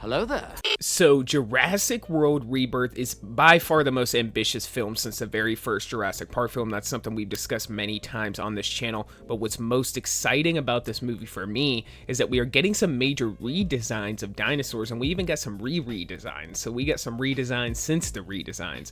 Hello there. So Jurassic World Rebirth is by far the most ambitious film since the very first Jurassic Park film. That's something we've discussed many times on this channel. But what's most exciting about this movie for me is that we are getting some major redesigns of dinosaurs, and we even got some redesigns. So we got some redesigns since the redesigns.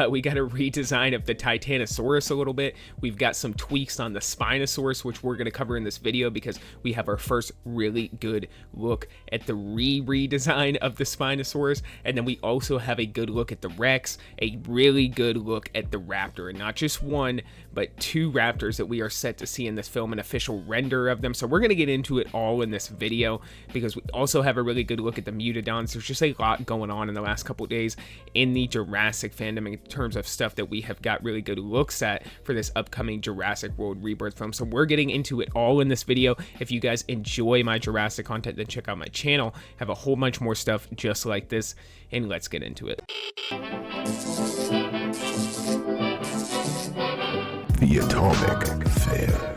We got a redesign of the Titanosaurus a little bit. We've got some tweaks on the Spinosaurus, which we're going to cover in this video because we have our first really good look at the redesign of the Spinosaurus, and then we also have a good look at the Rex, a really good look at the Raptor, and not just one, but two Raptors that we are set to see in this film, an official render of them. So we're going to get into it all in this video because we also have a really good look at the Mutadons. There's just a lot going on in the last couple days in the Jurassic fandom in terms of stuff that we have got really good looks at for this upcoming Jurassic World Rebirth film. So we're getting into it all in this video. If you guys enjoy my Jurassic content, then check out my channel. I have a whole bunch more stuff just like this, and let's get into it. The Atomic Fair.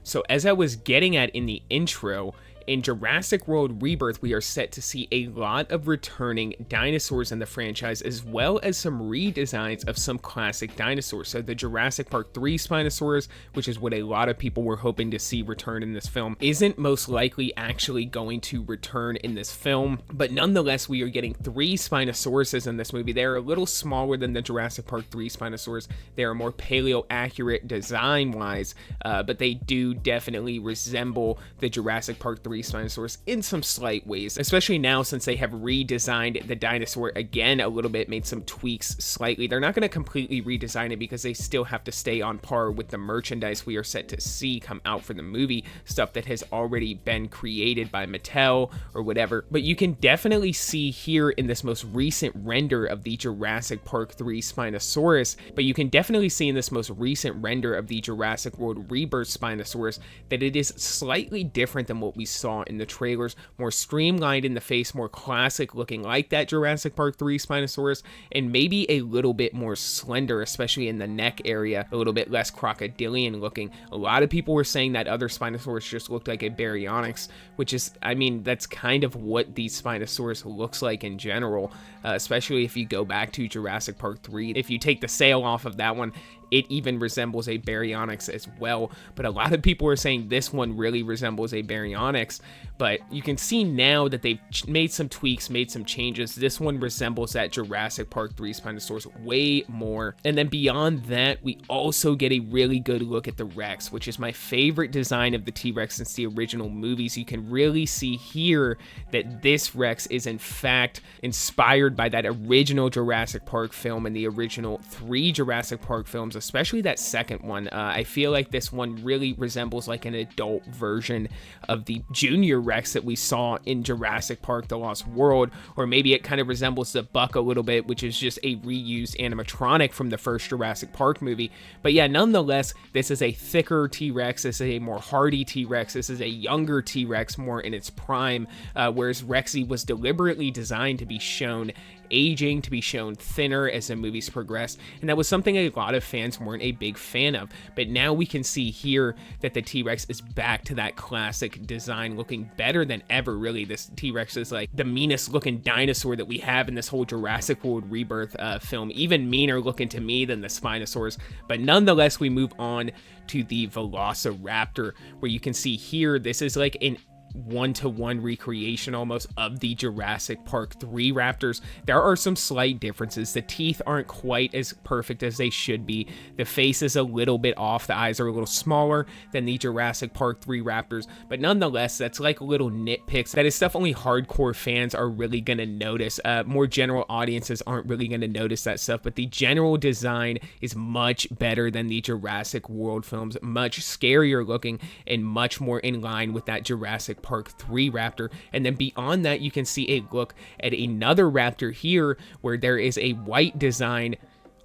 So as I was getting at in the intro, in Jurassic World Rebirth, we are set to see a lot of returning dinosaurs in the franchise, as well as some redesigns of some classic dinosaurs. So the Jurassic Park 3 Spinosaurus, which is what a lot of people were hoping to see return in this film, isn't most likely actually going to return in this film. But nonetheless, we are getting 3 Spinosauruses in this movie. They're a little smaller than the Jurassic Park 3 Spinosaurus. They are more paleo-accurate design-wise, but they do definitely resemble the Jurassic Park 3 Spinosaurus in some slight ways, especially now since they have redesigned the dinosaur again a little bit, made some tweaks slightly. They're not going to completely redesign it because they still have to stay on par with the merchandise we are set to see come out for the movie, stuff that has already been created by Mattel or whatever. But you can definitely see here in this most recent render of the Jurassic Park 3 Spinosaurus, but you can definitely see in this most recent render of the Jurassic World Rebirth Spinosaurus that it is slightly different than what we saw in the trailers, more streamlined in the face, more classic looking like that Jurassic Park 3 Spinosaurus, and maybe a little bit more slender, especially in the neck area, a little bit less crocodilian looking. A lot of people were saying that other Spinosaurus just looked like a Baryonyx, which is, I mean, that's kind of what the Spinosaurus looks like in general, especially if you go back to Jurassic Park 3. If you take the sail off of that one, it even resembles a Baryonyx as well, but a lot of people are saying this one really resembles a Baryonyx. But you can see now that they've made some tweaks, made some changes. This one resembles that Jurassic Park 3 Spinosaurus way more. And then beyond that, we also get a really good look at the Rex, which is my favorite design of the T-Rex since the original movies. You can really see here that this Rex is in fact inspired by that original Jurassic Park film and the original 3 Jurassic Park films, especially that second one. I feel like this one really resembles like an adult version of the Junior Rex that we saw in Jurassic Park The Lost World, or maybe it kind of resembles the Buck a little bit, which is just a reused animatronic from the first Jurassic Park movie. But yeah, nonetheless, this is a thicker T-Rex, this is a more hardy T-Rex, this is a younger T-Rex, more in its prime, whereas Rexy was deliberately designed to be shown aging, to be shown thinner as the movies progress, and that was something a lot of fans weren't a big fan of. But now we can see here that the T-Rex is back to that classic design, looking better than ever. Really, this T-Rex is like the meanest looking dinosaur that we have in this whole Jurassic World Rebirth film, even meaner looking to me than the Spinosaurus. But nonetheless, we move on to the Velociraptor, where you can see here this is like an one-to-one recreation almost of the Jurassic Park 3 Raptors. There are some slight differences. The teeth aren't quite as perfect as they should be. The face is a little bit off. The eyes are a little smaller than the Jurassic Park 3 Raptors, but nonetheless, that's like little nitpicks. That is stuff only hardcore fans are really gonna notice. More general audiences aren't really gonna notice that stuff, but the general design is much better than the Jurassic World films, much scarier looking, and much more in line with that Jurassic Park 3 Raptor. And then beyond that, you can see a look at another Raptor here where there is a white design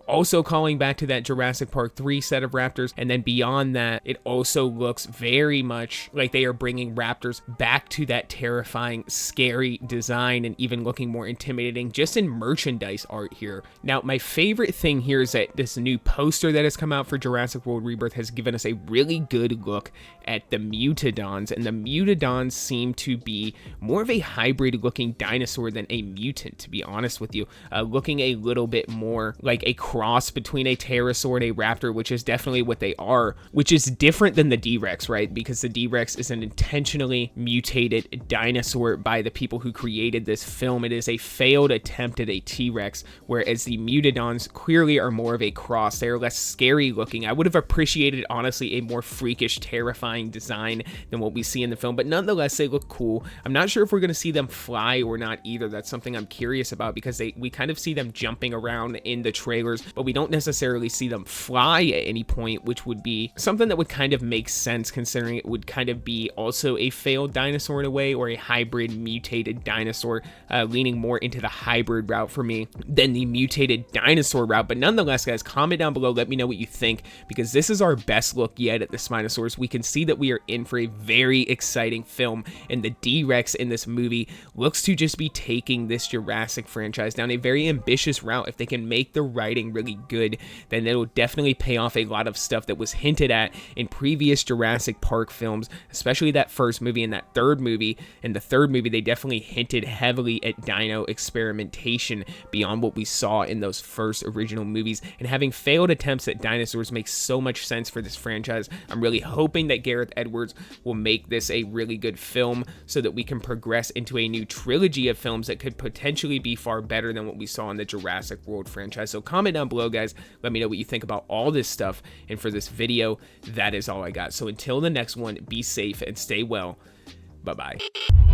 also calling back to that Jurassic Park 3 set of raptors. And then beyond that, it also looks very much like they are bringing raptors back to that terrifying, scary design, and even looking more intimidating just in merchandise art here. Now, my favorite thing here is that this new poster that has come out for Jurassic World Rebirth has given us a really good look at the Mutadons, and the Mutadons seem to be more of a hybrid looking dinosaur than a mutant, to be honest with you, looking a little bit more like a cross between a pterosaur and a raptor, which is definitely what they are, which is different than the D-Rex, right? Because the D-Rex is an intentionally mutated dinosaur by the people who created this film. It is a failed attempt at a T-Rex, whereas the Mutadons clearly are more of a cross. They are less scary looking. I would have appreciated, honestly, a more freakish, terrifying design than what we see in the film, but nonetheless, they look cool. I'm not sure if we're going to see them fly or not either. That's something I'm curious about, because we kind of see them jumping around in the trailers, but we don't necessarily see them fly at any point, which would be something that would kind of make sense, considering it would kind of be also a failed dinosaur in a way, or a hybrid mutated dinosaur, leaning more into the hybrid route for me than the mutated dinosaur route. But nonetheless, guys, comment down below, let me know what you think, because this is our best look yet at the Spinosaurus. We can see that we are in for a very exciting film, and the D-Rex in this movie looks to just be taking this Jurassic franchise down a very ambitious route. If they can make the writing really good, then it'll definitely pay off a lot of stuff that was hinted at in previous Jurassic Park films, especially that first movie and that third movie. In the third movie, they definitely hinted heavily at dino experimentation beyond what we saw in those first original movies, and having failed attempts at dinosaurs makes so much sense for this franchise. I'm really hoping that Gareth Edwards will make this a really good film so that we can progress into a new trilogy of films that could potentially be far better than what we saw in the Jurassic World franchise. So comment down below, guys, let me know what you think about all this stuff, and for this video, that is all I got. So until the next one, be safe and stay well. Bye-bye.